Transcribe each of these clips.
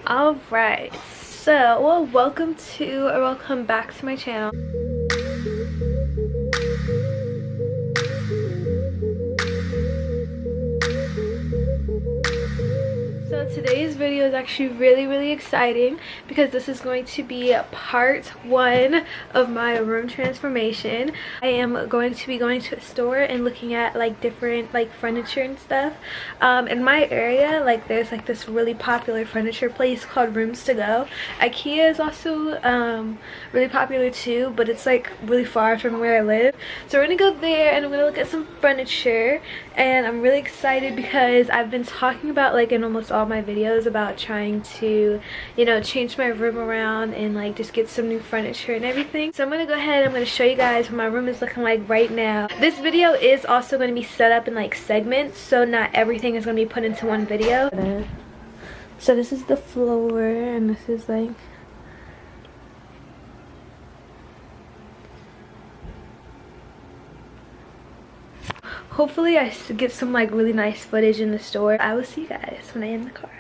Alright, so welcome back to my channel. So today's video is actually really exciting because this is going to be part 1 of my room transformation. I am going to be going to a store and looking at like different like furniture and stuff. In my area, like there's like this really popular furniture place called Rooms to Go. IKEA is also really popular too, but it's like really far from where I live. So we're gonna go there and I'm gonna look at some furniture, and I'm really excited because I've been talking about like in almost all my videos about trying to, you know, change my room around and like just get some new furniture and everything. So I'm gonna go ahead and I'm gonna show you guys what my room is looking like right now. This video is also going to be set up in like segments, so not everything is going to be put into one video. So this is the floor and this is like hopefully I get some like really nice footage in the store. I will see you guys when I am in the car.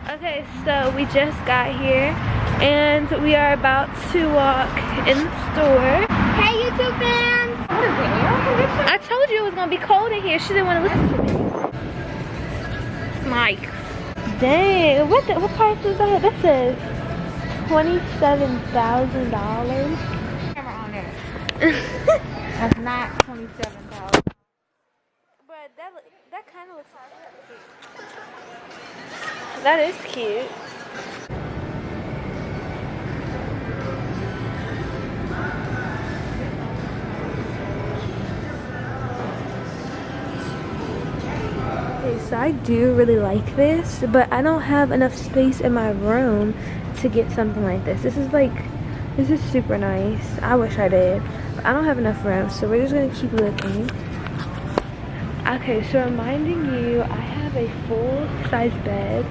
Okay, so we just got here and we are about to walk in the store. Hey YouTube fans! I told you it was gonna be cold in here. She didn't want to listen to me. Mike. Dang, what price is that? That says $27,000. Camera on there. That's not $27,000. But that kind of looks like that is cute. Okay, so I do really like this, but I don't have enough space in my room to get something like this. This is super nice. I wish I did, but I don't have enough room, so we're just gonna keep looking. Okay, so reminding you, I have a full-size bed.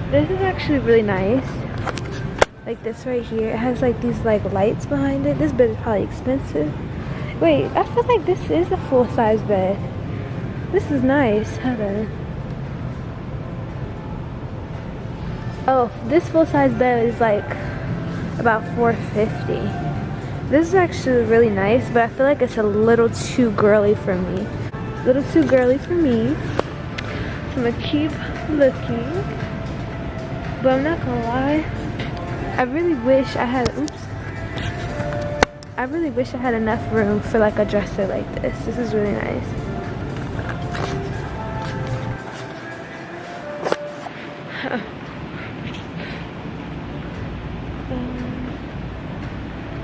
This is actually really nice. Like this right here, it has like these like lights behind it. This bed is probably expensive. Wait, I feel like this is a full-size bed. This is nice. Hold on. Oh, this full-size bed is like about $450. This is actually really nice, but I feel like it's a little too girly for me. A little too girly for me. So I'm gonna keep looking. But I'm not gonna lie, I really wish I had enough room for like a dresser like this. This is really nice.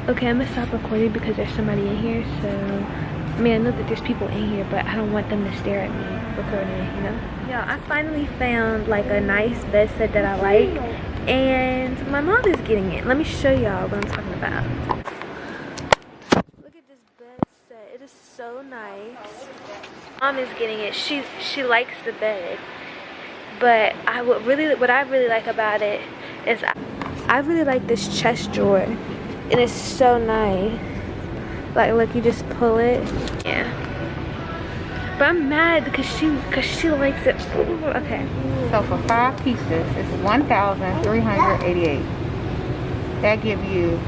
Okay, I'm gonna stop recording because there's somebody in here, so I mean, I know that there's people in here, but I don't want them to stare at me recording it, you know? Yeah, I finally found like a nice bed set that I like, and my mom is getting it. Let me show y'all what I'm talking about. Look at this bed set. It is so nice. Mom is getting it. She likes the bed, but what I really like about it is I really like this chest drawer, and it's so nice. Like, look, you just pull it. Yeah. But I'm mad because she likes it. Ooh, okay. So for 5 pieces, it's $1,388. That gives you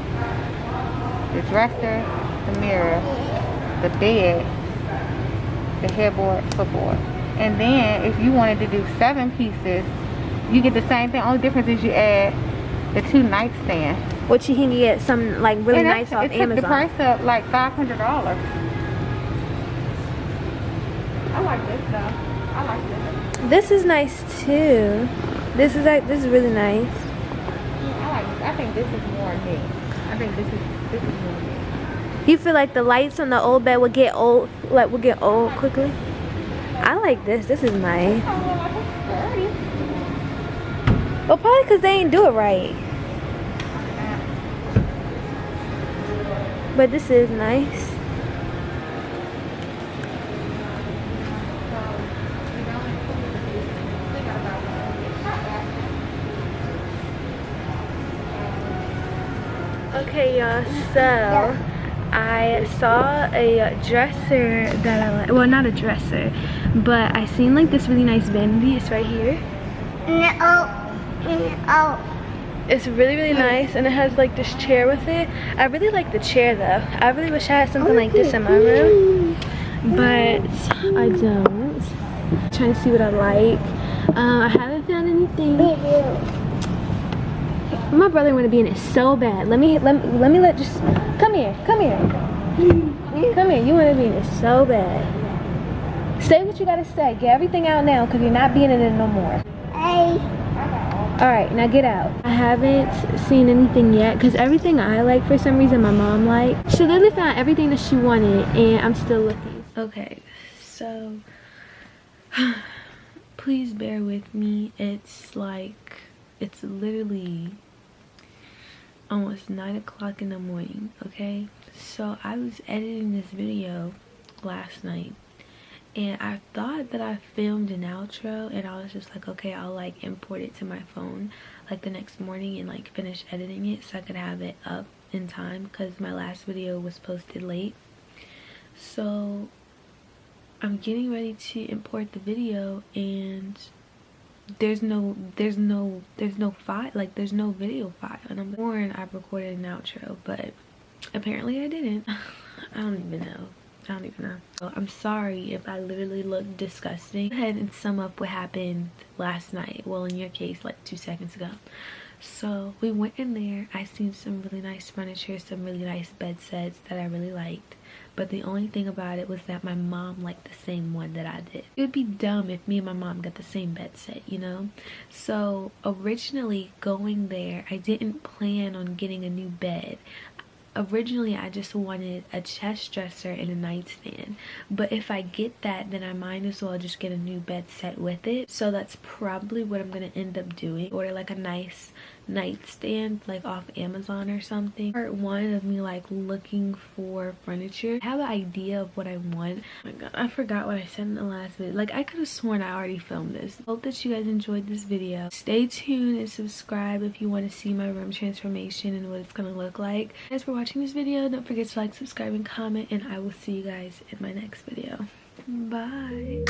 the dresser, the mirror, the bed, the headboard, footboard. And then if you wanted to do 7 pieces, you get the same thing. Only difference is you add the 2 nightstands. Which you can get some like really nice off Amazon. It took the price up like $500. I like this though. I like this. This is nice too. This is really nice. Yeah, I like this. I think this is more me. I think this is more me. You feel like the lights on the old bed would get old, quickly? I like this. This is nice. Well, probably because they ain't do it right. But this is nice. Okay, y'all, so I saw a dresser that I like. Well, not a dresser, but I seen like this really nice vanity. It's right here. It's really, really nice, and it has like this chair with it. I really like the chair though. I really wish I had something like this in my room, but I don't. I'm trying to see what I like. I haven't found anything. My brother want to be in it so bad. Let me just come here. Come here. You want to be in it so bad. Say what you gotta say. Get everything out now, because you're not being in it no more. Alright, now get out. I haven't seen anything yet, because everything I like, for some reason, my mom liked. She literally found everything that she wanted, and I'm still looking. Okay, so please bear with me. It's literally almost 9 o'clock in the morning, okay? So I was editing this video last night, and I thought that I filmed an outro, and I was just like, okay, I'll like import it to my phone like the next morning and like finish editing it so I could have it up in time, because my last video was posted late. So I'm getting ready to import the video, and there's no file, like there's no video file, and I'm warned I've recorded an outro, but apparently I didn't. I don't even know. So I'm sorry if I literally look disgusting. Go ahead and sum up what happened last night. Well, in your case, like 2 seconds ago. So we went in there. I seen some really nice furniture, some really nice bed sets that I really liked. But the only thing about it was that my mom liked the same one that I did. It would be dumb if me and my mom got the same bed set, you know? So originally going there, I didn't plan on getting a new bed. Originally I just wanted a chest dresser and a nightstand, but if I get that, then I might as well just get a new bed set with it. So that's probably what I'm gonna end up doing. Order like a nice nightstand like off Amazon or something. Part 1 of me like looking for furniture. I have an idea of what I want. Oh my god, I forgot what I said in the last video. Like, I could have sworn I already filmed this. Hope that you guys enjoyed this video. Stay tuned and subscribe if you want to see my room transformation and what it's gonna look like. Thanks for watching this video. Don't forget to like, subscribe, and comment, and I will see you guys in my next video. Bye.